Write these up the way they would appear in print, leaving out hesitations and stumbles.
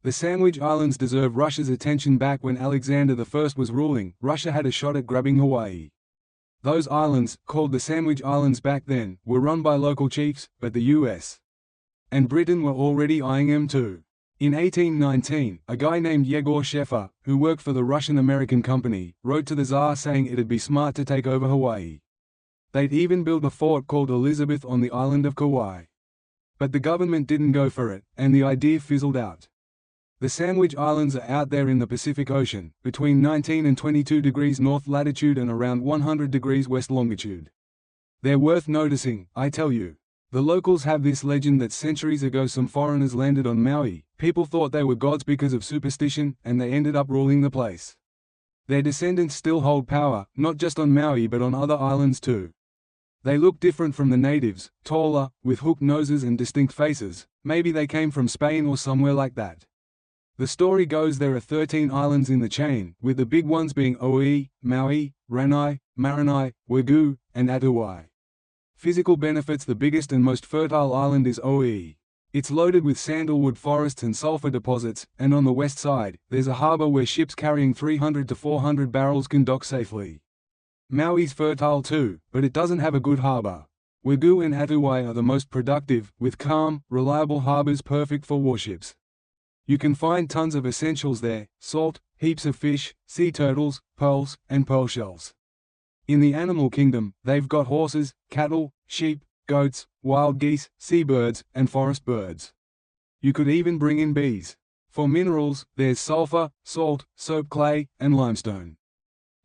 The Sandwich Islands deserve Russia's attention. Back when Alexander I was ruling, Russia had a shot at grabbing Hawaii. Those islands, called the Sandwich Islands back then, were run by local chiefs, but the US and Britain were already eyeing them too. In 1819, a guy named Yegor Sheffer, who worked for the Russian-American company, wrote to the Tsar saying it'd be smart to take over Hawaii. They'd even built a fort called Elizabeth on the island of Kauai. But the government didn't go for it, and the idea fizzled out. The Sandwich Islands are out there in the Pacific Ocean, between 19 and 22 degrees north latitude and around 100 degrees west longitude. They're worth noticing, I tell you. The locals have this legend that centuries ago some foreigners landed on Maui. People thought they were gods because of superstition, and they ended up ruling the place. Their descendants still hold power, not just on Maui but on other islands too. They look different from the natives, taller, with hooked noses and distinct faces. Maybe they came from Spain or somewhere like that. The story goes there are 13 islands in the chain, with the big ones being Oʻahu, Maui, Ranai, Maranai, Waigu, and Atuai. Physical benefits: the biggest and most fertile island is Oʻahu. It's loaded with sandalwood forests and sulfur deposits, and on the west side, there's a harbor where ships carrying 300 to 400 barrels can dock safely. Maui's fertile too, but it doesn't have a good harbor. Waigu and Atuai are the most productive, with calm, reliable harbors perfect for warships. You can find tons of essentials there: salt, heaps of fish, sea turtles, pearls, and pearl shells. In the animal kingdom, they've got horses, cattle, sheep, goats, wild geese, seabirds, and forest birds. You could even bring in bees. For minerals, there's sulfur, salt, soap clay, and limestone.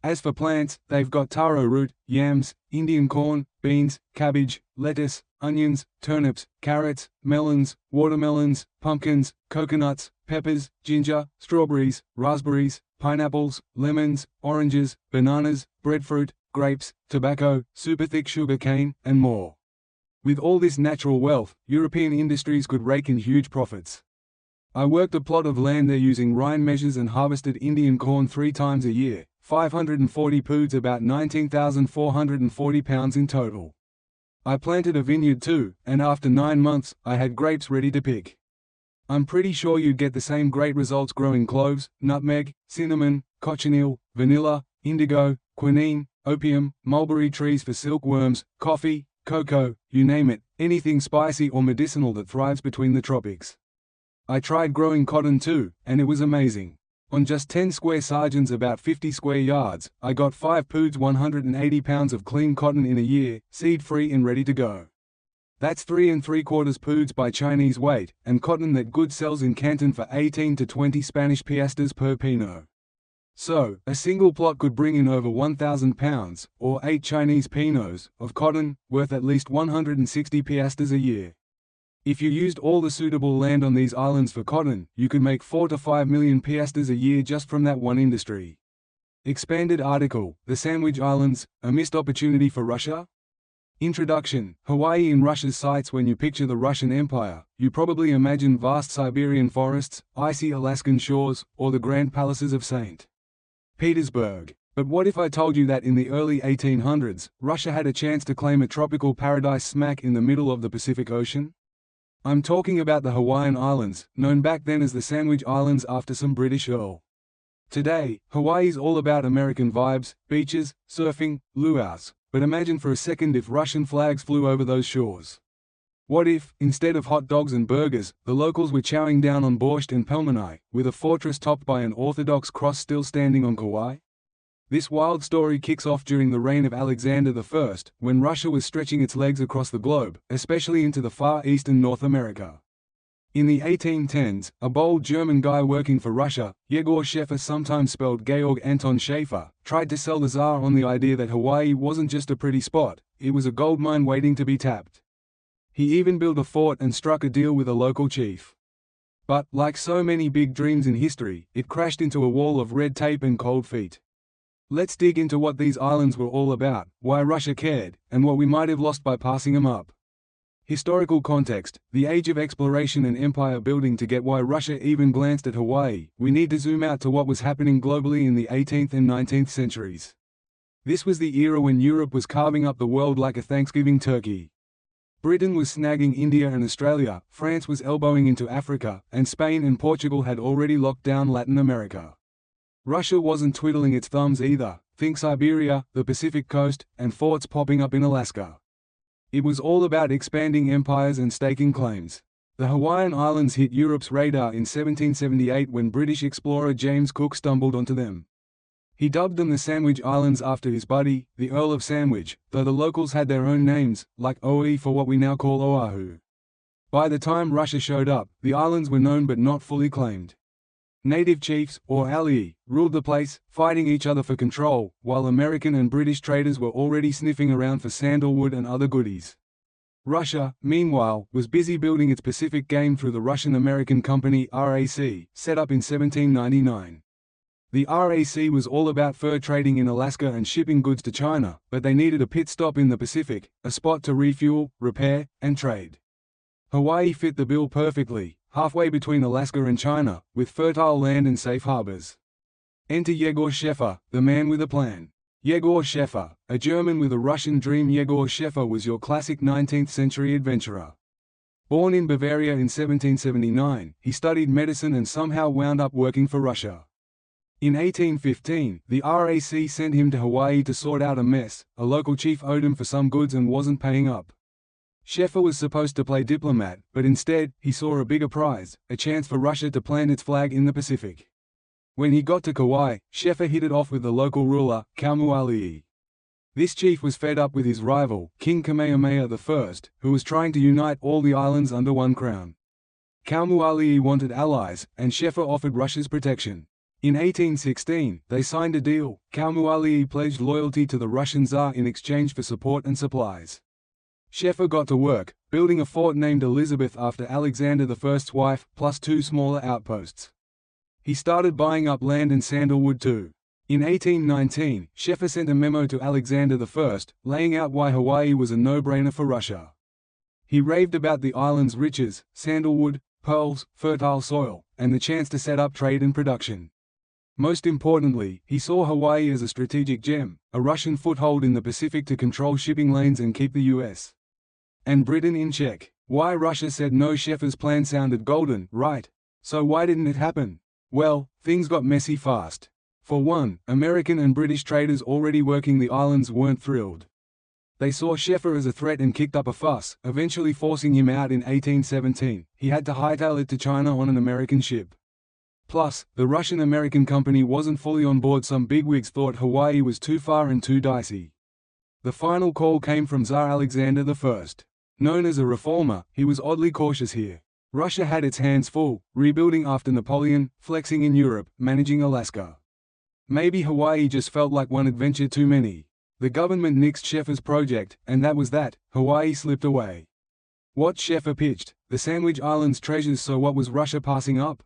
As for plants, they've got taro root, yams, Indian corn, beans, cabbage, lettuce, onions, turnips, carrots, melons, watermelons, pumpkins, coconuts, peppers, ginger, strawberries, raspberries, pineapples, lemons, oranges, bananas, breadfruit, grapes, tobacco, super thick sugar cane, and more. With all this natural wealth, European industries could rake in huge profits. I worked a plot of land there using rind measures and harvested Indian corn 3 times a year, 540 poods, about 19,440 pounds in total. I planted a vineyard too, and after 9 months, I had grapes ready to pick. I'm pretty sure you'd get the same great results growing cloves, nutmeg, cinnamon, cochineal, vanilla, indigo, quinine, opium, mulberry trees for silkworms, coffee, cocoa, you name it, anything spicy or medicinal that thrives between the tropics. I tried growing cotton too, and it was amazing. On just 10 square sargents, about 50 square yards, I got 5 poods, 180 pounds of clean cotton in a year, seed-free and ready to go. That's 3 3/4 poods by Chinese weight, and cotton that good sells in Canton for 18 to 20 Spanish piastres per pino. So, a single plot could bring in over 1,000 pounds, or 8 Chinese pinos, of cotton, worth at least 160 piastres a year. If you used all the suitable land on these islands for cotton, you could make 4 to 5 million piastres a year just from that one industry. Expanded article: The Sandwich Islands, a missed opportunity for Russia? Introduction: Hawaii in Russia's sights. When you picture the Russian Empire, you probably imagine vast Siberian forests, icy Alaskan shores, or the grand palaces of St. Petersburg. But what if I told you that in the early 1800s, Russia had a chance to claim a tropical paradise smack in the middle of the Pacific Ocean? I'm talking about the Hawaiian Islands, known back then as the Sandwich Islands after some British earl. Today, Hawaii's all about American vibes, beaches, surfing, luau's. But imagine for a second if Russian flags flew over those shores. What if, instead of hot dogs and burgers, the locals were chowing down on borscht and pelmeni, with a fortress topped by an Orthodox cross still standing on Kauai? This wild story kicks off during the reign of Alexander I, when Russia was stretching its legs across the globe, especially into the Far East and North America. In the 1810s, a bold German guy working for Russia, Yegor Sheffer, sometimes spelled Georg Anton Schaefer, tried to sell the Tsar on the idea that Hawaii wasn't just a pretty spot, it was a gold mine waiting to be tapped. He even built a fort and struck a deal with a local chief. But, like so many big dreams in history, it crashed into a wall of red tape and cold feet. Let's dig into what these islands were all about, why Russia cared, and what we might have lost by passing them up. Historical context: the age of exploration and empire building. To get why Russia even glanced at Hawaii, we need to zoom out to what was happening globally in the 18th and 19th centuries. This was the era when Europe was carving up the world like a Thanksgiving turkey. Britain was snagging India and Australia, France was elbowing into Africa, and Spain and Portugal had already locked down Latin America. Russia wasn't twiddling its thumbs either. Think Siberia, the Pacific coast, and forts popping up in Alaska. It was all about expanding empires and staking claims. The Hawaiian Islands hit Europe's radar in 1778 when British explorer James Cook stumbled onto them. He dubbed them the Sandwich Islands after his buddy, the Earl of Sandwich, though the locals had their own names, like Oahu for what we now call Oahu. By the time Russia showed up, the islands were known but not fully claimed. Native chiefs, or alii, ruled the place, fighting each other for control, while American and British traders were already sniffing around for sandalwood and other goodies. Russia, meanwhile, was busy building its Pacific game through the Russian-American Company RAC, set up in 1799. The RAC was all about fur trading in Alaska and shipping goods to China, but they needed a pit stop in the Pacific, a spot to refuel, repair, and trade. Hawaii fit the bill perfectly, halfway between Alaska and China, with fertile land and safe harbors. Enter Yegor Sheffer, the man with a plan. Yegor Sheffer, a German with a Russian dream. Yegor Sheffer was your classic 19th-century adventurer. Born in Bavaria in 1779, he studied medicine and somehow wound up working for Russia. In 1815, the RAC sent him to Hawaii to sort out a mess. A local chief owed him for some goods and wasn't paying up. Sheffer was supposed to play diplomat, but instead, he saw a bigger prize, a chance for Russia to plant its flag in the Pacific. When he got to Kauai, Sheffer hit it off with the local ruler, Kaumoalii. This chief was fed up with his rival, King Kamehameha I, who was trying to unite all the islands under one crown. Kaumoalii wanted allies, and Sheffer offered Russia's protection. In 1816, they signed a deal. Kaumoalii pledged loyalty to the Russian Tsar in exchange for support and supplies. Sheffer got to work, building a fort named Elizabeth after Alexander I's wife, plus 2 smaller outposts. He started buying up land and sandalwood too. In 1819, Sheffer sent a memo to Alexander I, laying out why Hawaii was a no-brainer for Russia. He raved about the island's riches, sandalwood, pearls, fertile soil, and the chance to set up trade and production. Most importantly, he saw Hawaii as a strategic gem, a Russian foothold in the Pacific to control shipping lanes and keep the US and Britain in check. Why Russia said no? Sheffer's plan sounded golden, right? So why didn't it happen? Well, things got messy fast. For one, American and British traders already working the islands weren't thrilled. They saw Sheffer as a threat and kicked up a fuss, eventually forcing him out in 1817. He had to hightail it to China on an American ship. Plus, the Russian-American company wasn't fully on board. Some bigwigs thought Hawaii was too far and too dicey. The final call came from Tsar Alexander I. Known as a reformer, he was oddly cautious here. Russia had its hands full, rebuilding after Napoleon, flexing in Europe, managing Alaska. Maybe Hawaii just felt like one adventure too many. The government nixed Sheffer's project, and that was that. Hawaii slipped away. What Sheffer pitched, the Sandwich Islands treasures. So what was Russia passing up?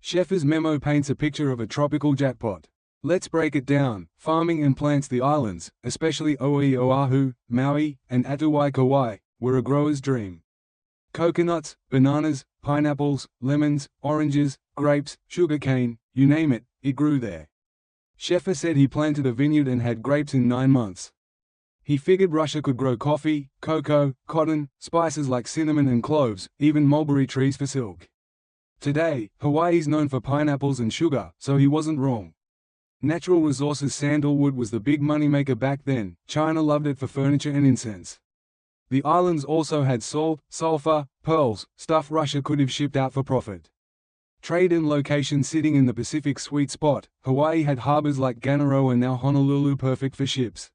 Sheffer's memo paints a picture of a tropical jackpot. Let's break it down. Farming and plants. The islands, especially Oahu, Maui, and Atuwai Kauai, were a grower's dream. Coconuts, bananas, pineapples, lemons, oranges, grapes, sugarcane, you name it, it grew there. Sheffer said he planted a vineyard and had grapes in 9 months. He figured Russia could grow coffee, cocoa, cotton, spices like cinnamon and cloves, even mulberry trees for silk. Today, Hawaii's known for pineapples and sugar, so he wasn't wrong. Natural resources. Sandalwood was the big moneymaker back then. China loved it for furniture and incense. The islands also had salt, sulfur, pearls, stuff Russia could have shipped out for profit. Trade and location. Sitting in the Pacific sweet spot, Hawaii had harbors like Ganaroa and now Honolulu, perfect for ships.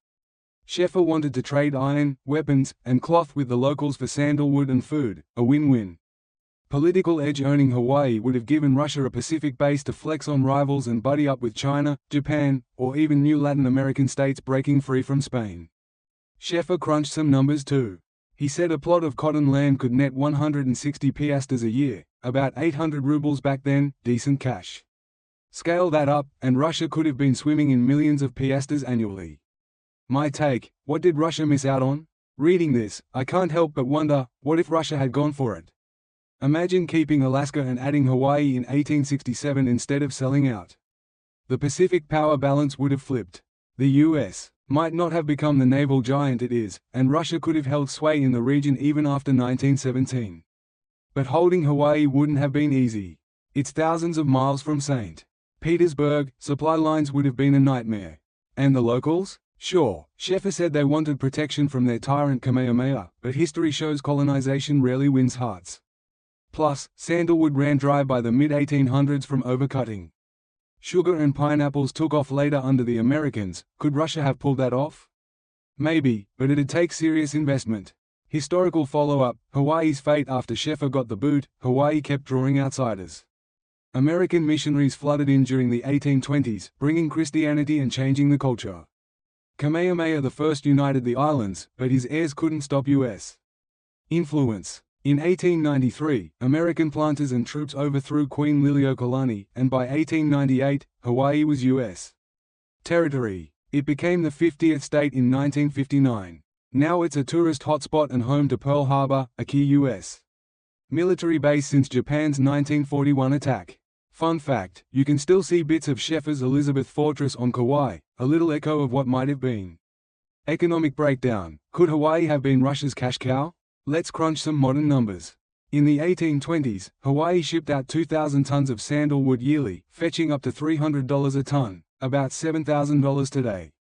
Sheffer wanted to trade iron, weapons, and cloth with the locals for sandalwood and food, a win-win. Political edge. Owning Hawaii would have given Russia a Pacific base to flex on rivals and buddy up with China, Japan, or even new Latin American states breaking free from Spain. Sheffer crunched some numbers too. He said a plot of cotton land could net 160 piastres a year, about 800 rubles back then, decent cash. Scale that up, and Russia could have been swimming in millions of piastres annually. My take, what did Russia miss out on? Reading this, I can't help but wonder, what if Russia had gone for it? Imagine keeping Alaska and adding Hawaii in 1867 instead of selling out. The Pacific power balance would have flipped. The US might not have become the naval giant it is, and Russia could have held sway in the region even after 1917. But holding Hawaii wouldn't have been easy. It's thousands of miles from St. Petersburg, supply lines would have been a nightmare. And the locals? Sure, Sheffer said they wanted protection from their tyrant Kamehameha, but history shows colonization rarely wins hearts. Plus, sandalwood ran dry by the mid-1800s from overcutting. Sugar and pineapples took off later under the Americans. Could Russia have pulled that off? Maybe, but it'd take serious investment. Historical follow-up: Hawaii's fate after Sheffer got the boot. Hawaii kept drawing outsiders. American missionaries flooded in during the 1820s, bringing Christianity and changing the culture. Kamehameha I united the islands, but his heirs couldn't stop U.S. influence. In 1893, American planters and troops overthrew Queen Liliuokalani, and by 1898, Hawaii was U.S. territory. It became the 50th state in 1959. Now it's a tourist hotspot and home to Pearl Harbor, a key U.S. military base since Japan's 1941 attack. Fun fact, you can still see bits of Sheffer's Elizabeth Fortress on Kauai, a little echo of what might have been. Economic breakdown: could Hawaii have been Russia's cash cow? Let's crunch some modern numbers. In the 1820s, Hawaii shipped out 2,000 tons of sandalwood yearly, fetching up to $300 a ton, about $7,000 today.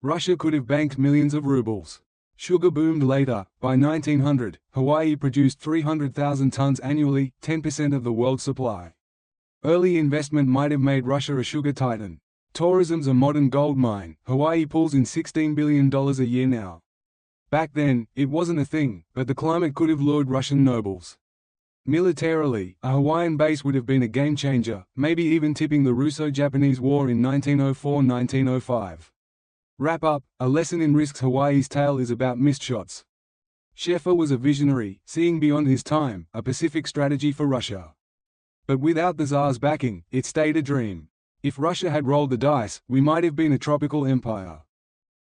Russia could have banked millions of rubles. Sugar boomed later. By 1900, Hawaii produced 300,000 tons annually, 10% of the world's supply. Early investment might have made Russia a sugar titan. Tourism's a modern gold mine. Hawaii pulls in $16 billion a year now. Back then, it wasn't a thing, but the climate could have lured Russian nobles. Militarily, a Hawaiian base would have been a game-changer, maybe even tipping the Russo-Japanese War in 1904–1905. Wrap up: a lesson in risks. Hawaii's tale is about missed shots. Sheffer was a visionary, seeing beyond his time, a Pacific strategy for Russia. But without the Tsar's backing, it stayed a dream. If Russia had rolled the dice, we might have been a tropical empire.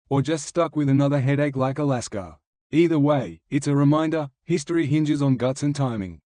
Or just stuck with another headache like Alaska. Either way, it's a reminder: history hinges on guts and timing.